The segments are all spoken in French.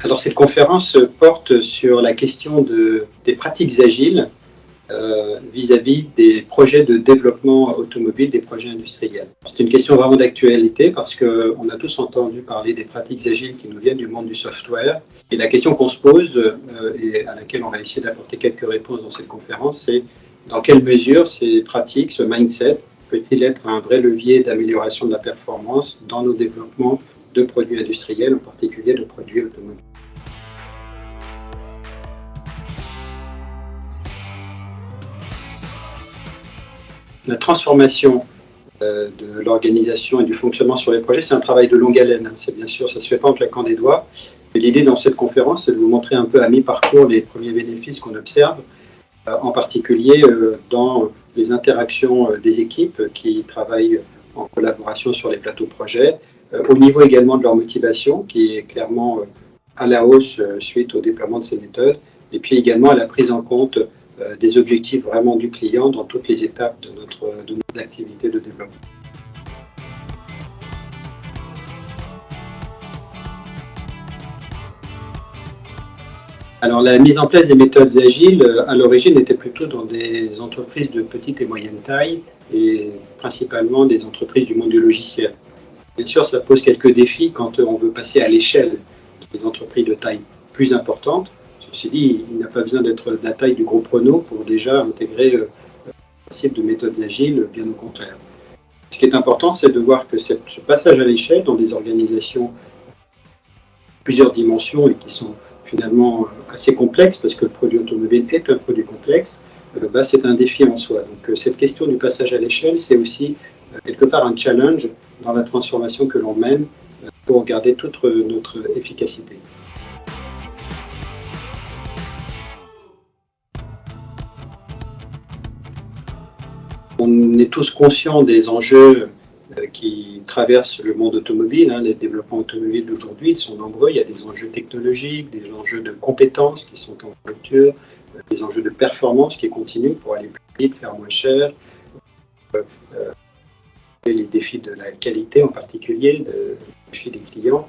Alors cette conférence porte sur la question des pratiques agiles vis-à-vis des projets de développement automobile, des projets industriels. C'est une question vraiment d'actualité parce qu'on a tous entendu parler des pratiques agiles qui nous viennent du monde du software. Et la question qu'on se pose et à laquelle on va essayer d'apporter quelques réponses dans cette conférence, c'est dans quelle mesure ces pratiques, ce mindset, peut-il être un vrai levier d'amélioration de la performance dans nos développements de produits industriels, en particulier de produits automobiles. La transformation de l'organisation et du fonctionnement sur les projets, c'est un travail de longue haleine. C'est bien sûr, ça ne se fait pas en claquant des doigts. Et l'idée dans cette conférence, c'est de vous montrer un peu à mi-parcours les premiers bénéfices qu'on observe, en particulier dans les interactions des équipes qui travaillent en collaboration sur les plateaux projets, au niveau également de leur motivation, qui est clairement à la hausse suite au déploiement de ces méthodes, et puis également à la prise en compte des objectifs vraiment du client dans toutes les étapes de nos activités de développement. Alors la mise en place des méthodes agiles, à l'origine, était plutôt dans des entreprises de petite et moyenne taille, et principalement des entreprises du monde du logiciel. Bien sûr, ça pose quelques défis quand on veut passer à l'échelle des entreprises de taille plus importante. Ceci dit, il n'a pas besoin d'être de la taille du groupe Renault pour déjà intégrer le principe de méthodes agiles, bien au contraire. Ce qui est important, c'est de voir que ce passage à l'échelle dans des organisations de plusieurs dimensions et qui sont finalement assez complexes, parce que le produit automobile est un produit complexe, c'est un défi en soi. Donc cette question du passage à l'échelle, c'est aussi quelque part un challenge dans la transformation que l'on mène pour garder toute notre efficacité. On est tous conscients des enjeux qui traversent le monde automobile. Les développements automobiles d'aujourd'hui sont nombreux. Il y a des enjeux technologiques, des enjeux de compétences qui sont en rupture, des enjeux de performance qui continuent pour aller plus vite, faire moins cher, les défis de la qualité en particulier, les défis des clients.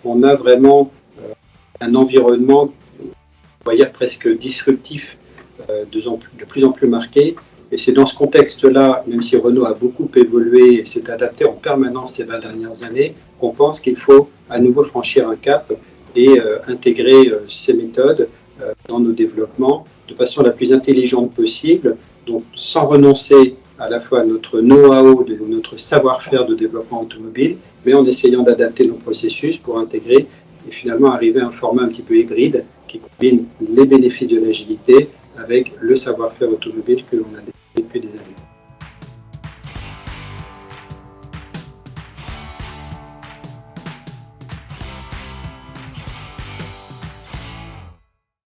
On a vraiment un environnement, on va dire presque disruptif, de plus en plus marqué. Et c'est dans ce contexte-là, même si Renault a beaucoup évolué et s'est adapté en permanence ces 20 dernières années, qu'on pense qu'il faut à nouveau franchir un cap et intégrer ces méthodes dans nos développements de façon la plus intelligente possible, donc sans renoncer à la fois à notre know-how, notre savoir-faire de développement automobile, mais en essayant d'adapter nos processus pour intégrer et finalement arriver à un format un petit peu hybride qui combine les bénéfices de l'agilité avec le savoir-faire automobile que l'on a développé.